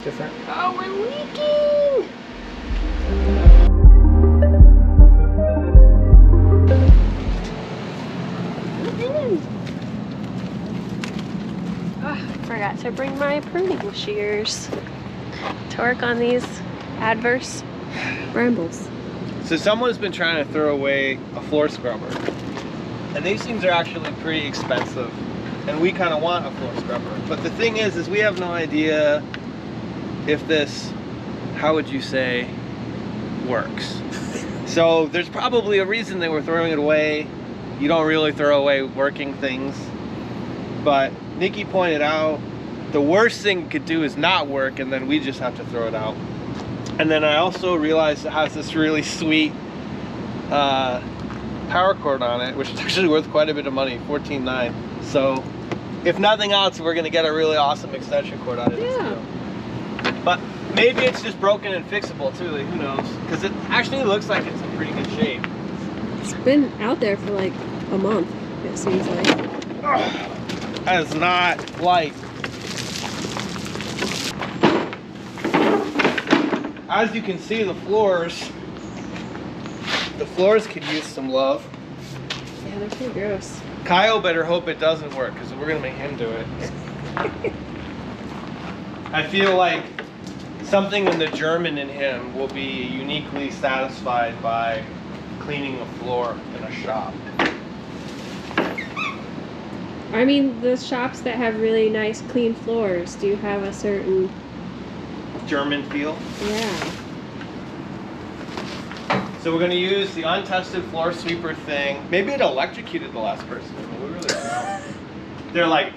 Different. Oh, we're leaking! Oh, forgot to bring my pruning shears to work on these adverse brambles. So someone's been trying to throw away a floor scrubber. And these things are actually pretty expensive. And we kind of want a floor scrubber. But the thing is we have no idea if this, how would you say, works. So there's probably a reason they were throwing it away. You don't really throw away working things. But Nikki pointed out the worst thing it could do is not work, and then we just have to throw it out. And then I also realized it has this really sweet power cord on it, which is actually worth quite a bit of money, $14.9. So if nothing else, we're gonna get a really awesome extension cord out of this deal. But maybe it's just broken and fixable too, like who knows? Because it actually looks like it's in pretty good shape. It's been out there for like a month, it seems like. That is not light. As you can see, the floors could use some love. Yeah, they're pretty gross. Kyle better hope it doesn't work, because we're gonna make him do it. I feel like something in the German in him will be uniquely satisfied by cleaning a floor in a shop. I mean, the shops that have really nice clean floors do have a certain German feel. Yeah. So we're gonna use the untested floor sweeper thing. Maybe it electrocuted the last person. I mean, we really don't know. They're like,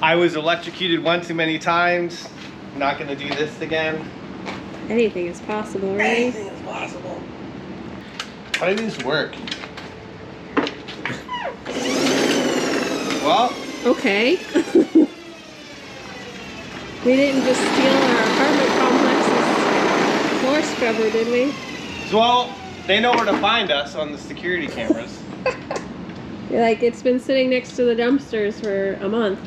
I was electrocuted one too many times. I'm not gonna do this again. Anything is possible, right? Anything is possible. How do these work? Well. Okay. We didn't just steal our apartment complex's floor scrubber, did we? Well, they know where to find us on the security cameras. You're like, it's been sitting next to the dumpsters for a month.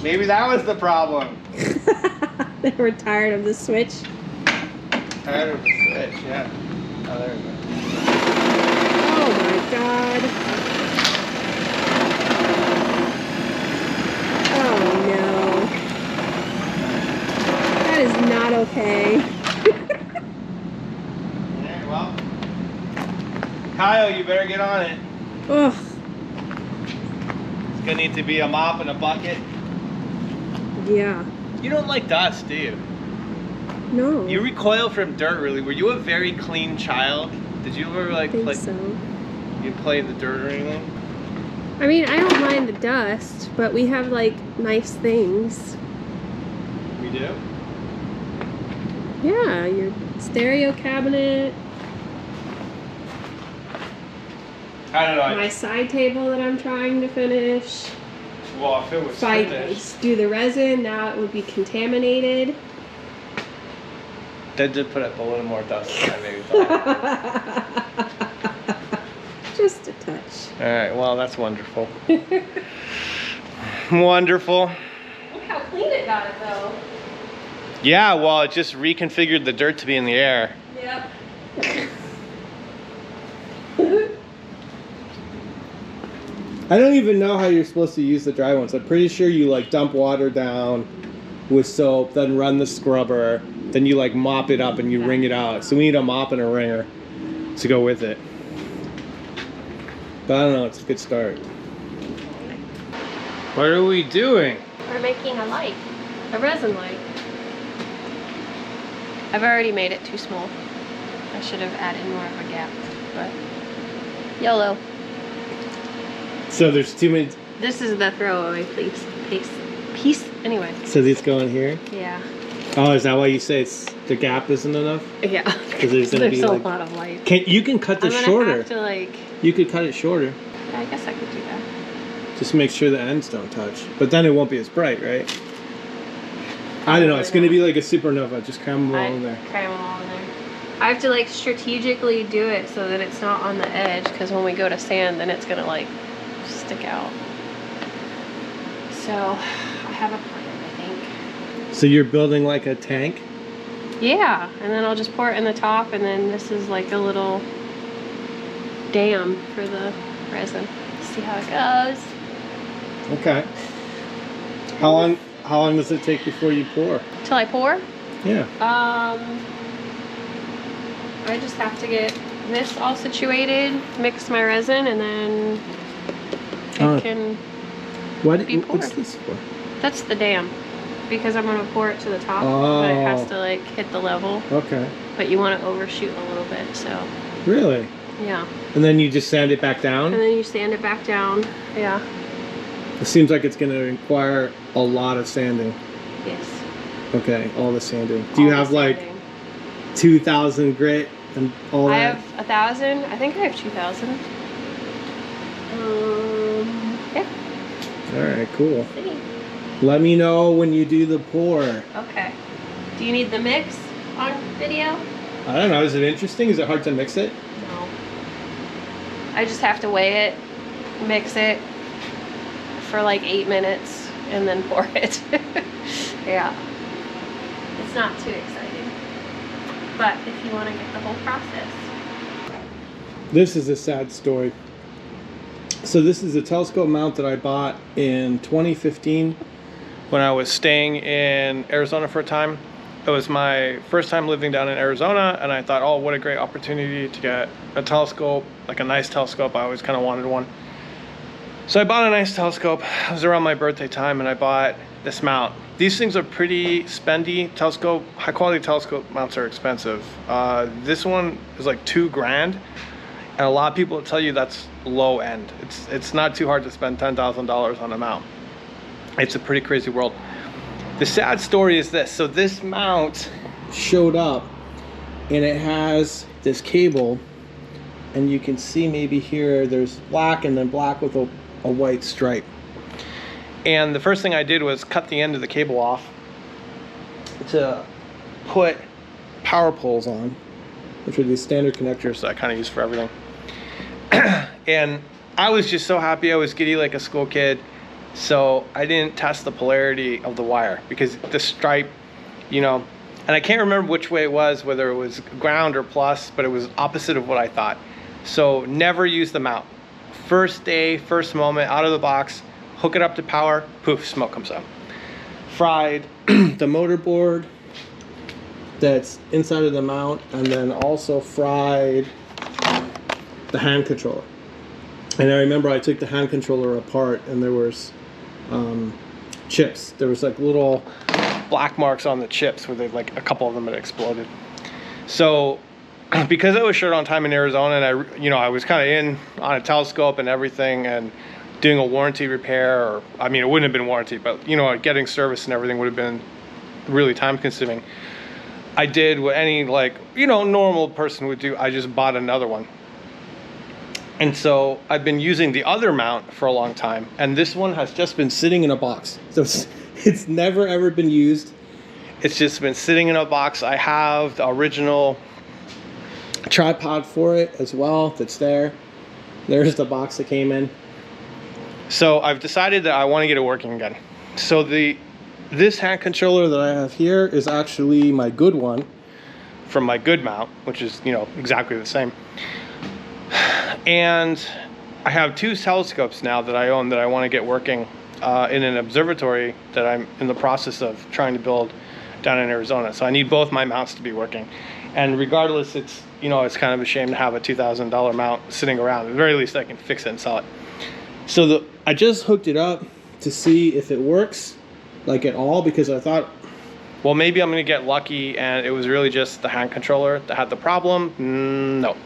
Maybe that was the problem. They were tired of the switch. Tired of the switch, yeah. Oh, there we go. Oh my god. Oh no. That is not okay. Alright, well. Kyle, you better get on it. Ugh. It's gonna need to be a mop and a bucket. Yeah. You don't like dust, do you? No. You recoil from dirt, really. Were you a very clean child? Did you ever like I think play? so. You play in the dirt or anything? I mean, I don't mind the dust, but we have like nice things. We do? Yeah, your stereo cabinet. I don't know. My side table that I'm trying to finish. Well, if it was If I finished. do the resin, now it would be contaminated. That did put up a little more dust than I maybe thought. Just a touch. Alright, well, that's wonderful. Wonderful. Look how clean it got it, though. Yeah, well, it just reconfigured the dirt to be in the air. Yep. I don't even know how you're supposed to use the dry ones. I'm pretty sure you like dump water down with soap, then run the scrubber, then you like mop it up and you wring it out. So we need a mop and a wringer to go with it. But I don't know, it's a good start. What are we doing? We're making a light. A resin light. I've already made it too small. I should have added more of a gap, but YOLO. So there's too many. This is the throwaway piece. Anyway. So these go in here? Yeah. Oh, is that why you say it's the gap isn't enough? Yeah. Because there's gonna be a like, lot of light. you can cut this I'm gonna shorter. have to like. You could cut it shorter. Yeah, I guess I could do that. Just make sure the ends don't touch. But then it won't be as bright, right? I don't know. It's gonna be like a supernova. Just cram them all in there. Cram them all in there. I have to like strategically do it so that it's not on the edge, because when we go to sand, then it's gonna like stick out. So I have a plan, I think. So you're building like a tank? Yeah, and then I'll just pour it in the top, and then this is like a little dam for the resin. See how it goes. Okay. How long does it take before you pour? Till I pour? Yeah. I just have to get this all situated, mix my resin, and then it can be poured. What's this for? That's the dam, because I'm gonna pour it to the top, Oh. but it has to like hit the level. Okay. But you want to overshoot a little bit, so. Really? Yeah. And then you just sand it back down? And then you sand it back down. Yeah. It seems like it's going to require a lot of sanding. Yes. Okay, all the sanding. Do you have like 2,000 grit and all that? I have 1,000. I think I have 2,000. Yeah. All right, cool. Let's see. Let me know when you do the pour. Okay. Do you need the mix on video? I don't know. Is it interesting? Is it hard to mix it? No. I just have to weigh it, mix it for like 8 minutes, and then pour it. Yeah. It's not too exciting. But if you want to get the whole process. This is a sad story. So this is a telescope mount that I bought in 2015 when I was staying in Arizona for a time. It was my first time living down in Arizona, and I thought, oh, what a great opportunity to get a telescope, like a nice telescope. I always kind of wanted one. So I bought a nice telescope. It was around my birthday time, and I bought this mount. These things are pretty spendy. High quality telescope mounts are expensive. This one is like $2,000, and a lot of people will tell you that's low end. It's not too hard to spend $10,000 on a mount. It's a pretty crazy world. The sad story is this. So this mount showed up, and it has this cable, and you can see maybe here there's black and then black with a white stripe. And the first thing I did was cut the end of the cable off to put power poles on, which are these standard connectors that I kind of use for everything. And I was just so happy. I was giddy like a school kid. So I didn't test the polarity of the wire, because the stripe, you know, and I can't remember which way it was, whether it was ground or plus, but it was opposite of what I thought. So never use the mount. First day, first moment, out of the box, hook it up to power, poof, smoke comes out. Fried the motor board that's inside of the mount, and then also fried the hand controller. And I remember I took the hand controller apart, and there was chips. There was like little black marks on the chips where like a couple of them had exploded. So because I was short on time in Arizona, and I was kind of in on a telescope and everything, and doing a warranty repair, or I mean, it wouldn't have been warranty, but getting service and everything would have been really time consuming. I did what any normal person would do. I just bought another one. And so I've been using the other mount for a long time, and this one has just been sitting in a box. So it's never ever been used. It's just been sitting in a box. I have the original tripod for it as well that's there. There's the box that came in. So I've decided that I want to get it working again. So this hand controller that I have here is actually my good one from my good mount, which is exactly the same. And I have two telescopes now that I own that I want to get working in an observatory that I'm in the process of trying to build down in Arizona. So I need both my mounts to be working. And regardless, it's kind of a shame to have a $2,000 mount sitting around. At the very least, I can fix it and sell it. So I just hooked it up to see if it works like at all, because I thought, well, maybe I'm going to get lucky and it was really just the hand controller that had the problem. No.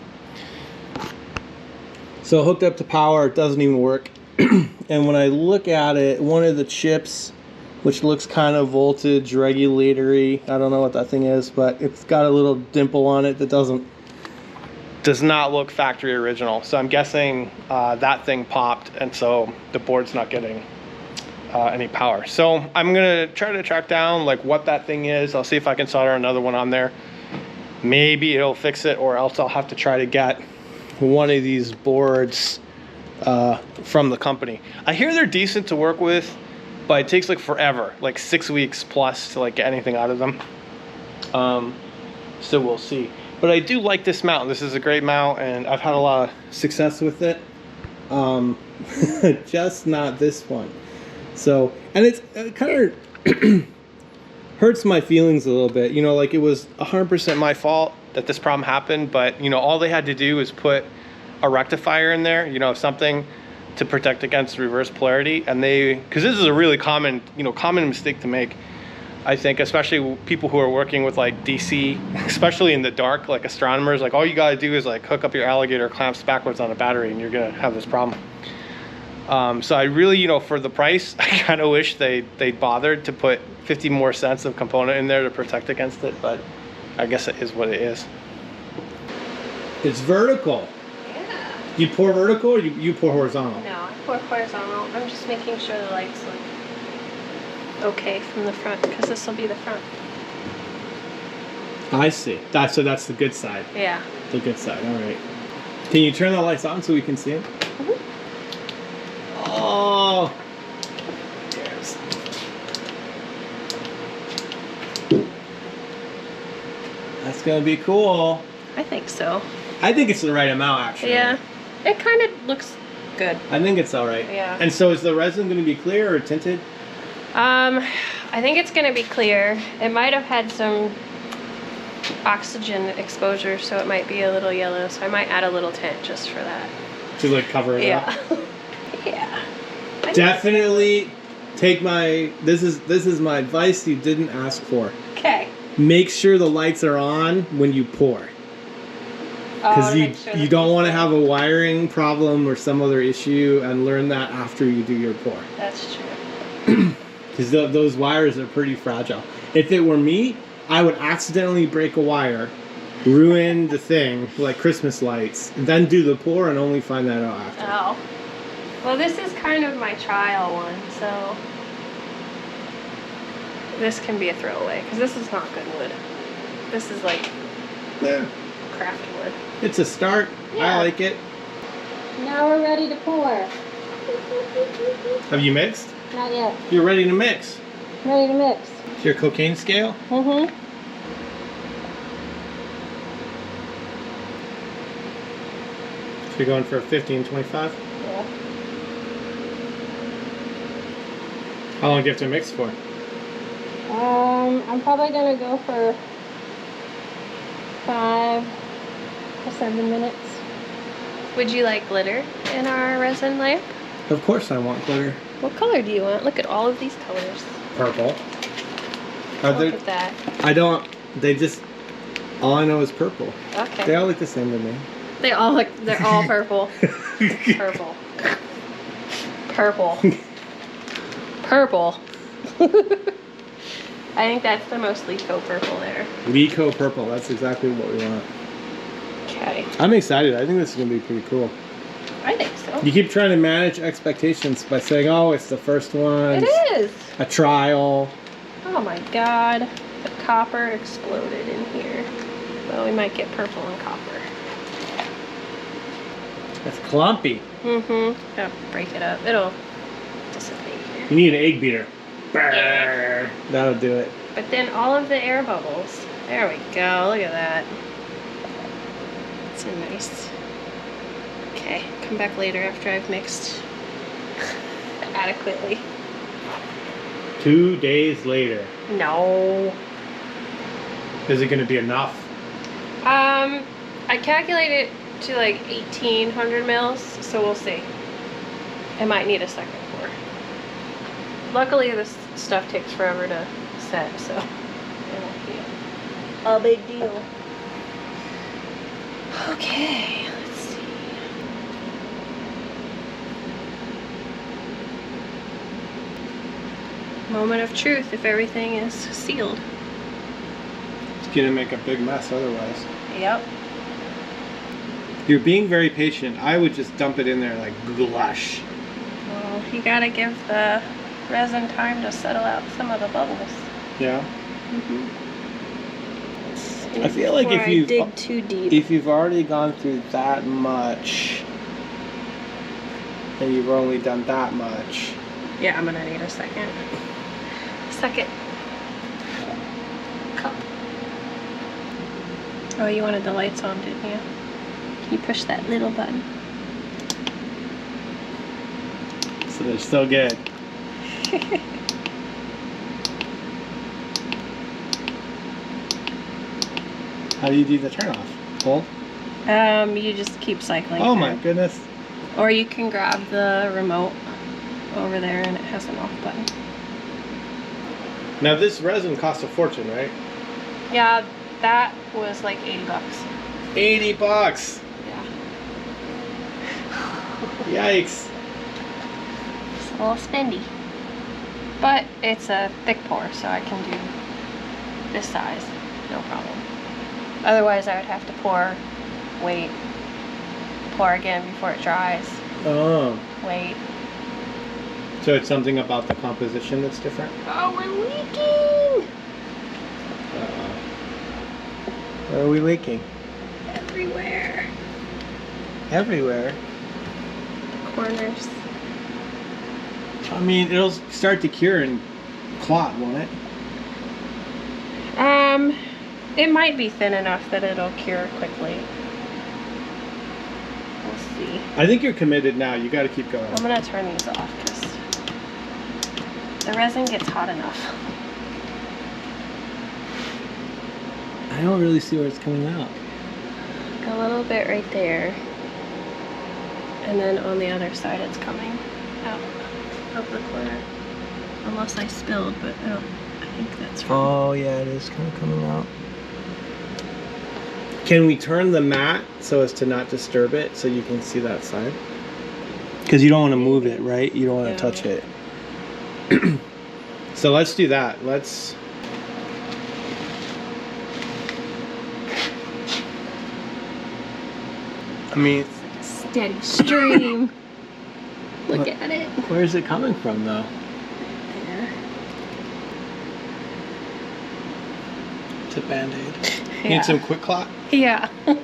So hooked up to power, it doesn't even work. And when I look at it, one of the chips, which looks kind of voltage regulatory, I don't know what that thing is, but it's got a little dimple on it that does not look factory original. So I'm guessing that thing popped, and so the board's not getting any power. So I'm gonna try to track down what that thing is. I'll see if I can solder another one on there. Maybe it'll fix it, or else I'll have to try to get one of these boards from the company. I hear they're decent to work with, but it takes like forever, like 6 weeks plus to like get anything out of them. So we'll see. But I do like this mount. This is a great mount, and I've had a lot of success with it. Just not this one. So, and it kind of hurts my feelings a little bit. You know, like it was 100% my fault that this problem happened, but you know, all they had to do was put a rectifier in there, you know, something to protect against reverse polarity. And because this is a really common mistake to make, I think, especially people who are working with like DC, especially in the dark, like astronomers, like all you gotta do is like hook up your alligator clamps backwards on a battery and you're gonna have this problem. So I really, you know, for the price, I kind of wish they bothered to put 50 more cents of component in there to protect against it, but I guess it is what it is. It's vertical. Yeah. You pour vertical or you pour horizontal? No, I pour horizontal. I'm just making sure the lights look okay from the front, because this will be the front. I see. So that's the good side. Yeah. The good side. All right. Can you turn the lights on so we can see it? Mm-hmm. Oh. Yes. That's gonna be cool. I think so. I think it's the right amount, actually. Yeah. It kind of looks good. I think it's all right. Yeah. And so is the resin going to be clear or tinted? I think it's going to be clear. It might have had some oxygen exposure, so it might be a little yellow. So I might add a little tint just for that. To like cover it up? Yeah. Definitely take this is my advice you didn't ask for. Okay. Make sure the lights are on when you pour. Because you don't want to have a wiring problem or some other issue and learn that after you do your pour. That's true. Because those wires are pretty fragile. If it were me, I would accidentally break a wire, ruin the thing, like Christmas lights, and then do the pour and only find that out after. Oh. Well, this is kind of my trial one, so this can be a throwaway, because this is not good wood. This is like craft wood. It's a start. Yeah. I like it. Now we're ready to pour. Have you mixed? Not yet. You're ready to mix. Ready to mix. Your cocaine scale? Mm-hmm. So you're going for 50 and 25? Yeah. How long do you have to mix for? I'm probably gonna go for 5 to 7 minutes. Would you like glitter in our resin lamp? Of course I want glitter. What color do you want? Look at all of these colors. Purple. Look at that. All I know is purple. Okay. They all look the same to me. They're all purple. Purple. Purple. Purple. I think that's the most LEIGH&CO purple there. LEIGH&CO purple, that's exactly what we want. Okay. I'm excited. I think this is going to be pretty cool. I think so. You keep trying to manage expectations by saying, oh, it's the first one. It is. A trial. Oh my god. The copper exploded in here. Well, we might get purple and copper. It's clumpy. Mm-hmm. Gotta break it up. It'll dissipate here. You need an egg beater. Yeah. That'll do it. But then all of the air bubbles. There we go. Look at that. It's nice. Okay, come back later after I've mixed adequately. 2 days later. No. Is it going to be enough? I calculated to like 1,800 mils, so we'll see. I might need a second pour. Luckily, this stuff takes forever to set, so it won't be a big deal. Okay, let's see. Moment of truth if everything is sealed. It's going to make a big mess otherwise. Yep. You're being very patient. I would just dump it in there like glush. Well, you gotta give the resin time to settle out some of the bubbles. Yeah. Mm-hmm. I feel like if you dig too deep. If you've already gone through that much, and you've only done that much, Yeah, I'm gonna need a second cup. Oh, you wanted the lights on, didn't you? Can you push that little button? So they're still good. How do you do the turn off? Hold? You just keep cycling. Oh through. my goodness. Or you can grab the remote over there and it has an off button. Now this resin costs a fortune, right? Yeah, that was like 80 bucks. 80 bucks. Yeah. Yikes. It's a little spendy. But it's a thick pour, so I can do this size, no problem. Otherwise I would have to pour, wait, pour again before it dries. Oh. Wait. So it's something about the composition that's different? Oh, we're leaking! Where are we leaking? Everywhere. Everywhere. The corners. I mean, it'll start to cure and clot, won't it? It might be thin enough that it'll cure quickly. We'll see. I think you're committed now. You got to keep going. I'm gonna turn these off because the resin gets hot enough. I don't really see where it's coming out. A little bit right there. And then on the other side it's coming out of the corner. Unless I spilled, but I think that's from... Oh yeah, it is kind of coming out. Can we turn the mat so as to not disturb it so you can see that side? Because you don't want to move it, right? You don't want to touch it. So let's do that. Let's... I mean... It's like a steady stream. Look at it. Where's it coming from though? There. It's a Band-Aid. Yeah. Need some quick clot? Yeah. I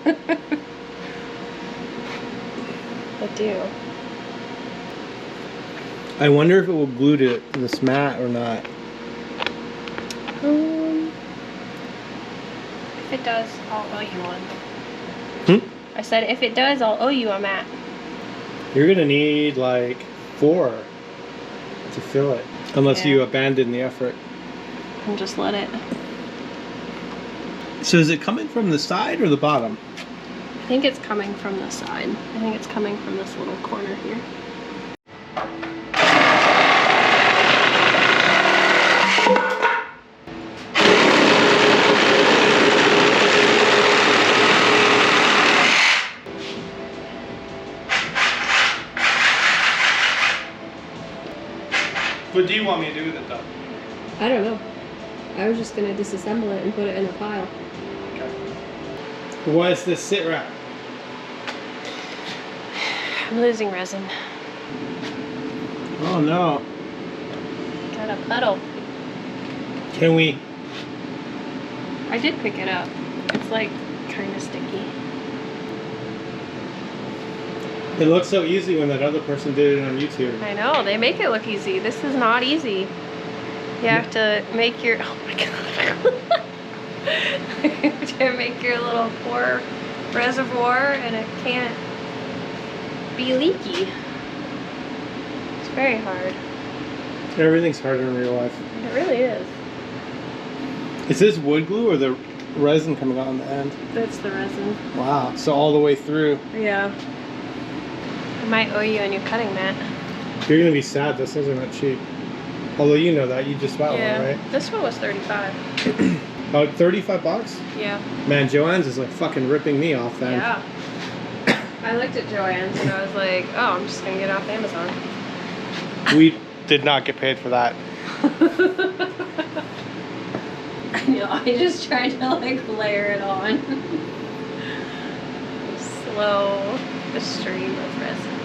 do. I wonder if it will glue to this mat or not. If it does, I'll owe you one. Hmm? I said if it does, I'll owe you a mat. You're gonna need like 4 to fill it. Unless you abandon the effort. And just let it. So is it coming from the side or the bottom? I think it's coming from the side. I think it's coming from this little corner here. What do you want me to do with it though? I don't know. I was just gonna disassemble it and put it in a pile. Okay. Why is this sit wrap? I'm losing resin. Oh no. Got a puddle. Can we? I did pick it up. It's like kind of sticky. It looks so easy when that other person did it on YouTube. I know, they make it look easy. This is not easy. You have to make your, oh my god. You have to make your little pour reservoir and it can't be leaky. It's very hard. Everything's harder in real life. It really is. Is this wood glue or the resin coming out on the end? That's the resin. Wow, so all the way through. Yeah. I might owe you a new cutting mat. You're gonna be sad, those things are not cheap. Although you know that, you just bought one, right? This one was 35. Oh, 35 bucks? Yeah. Man, Joanne's is like fucking ripping me off then. Yeah. I looked at Joann's and I was like, oh, I'm just gonna get it off Amazon. We did not get paid for that. I know, I just tried to like layer it on. Slow the stream of resin.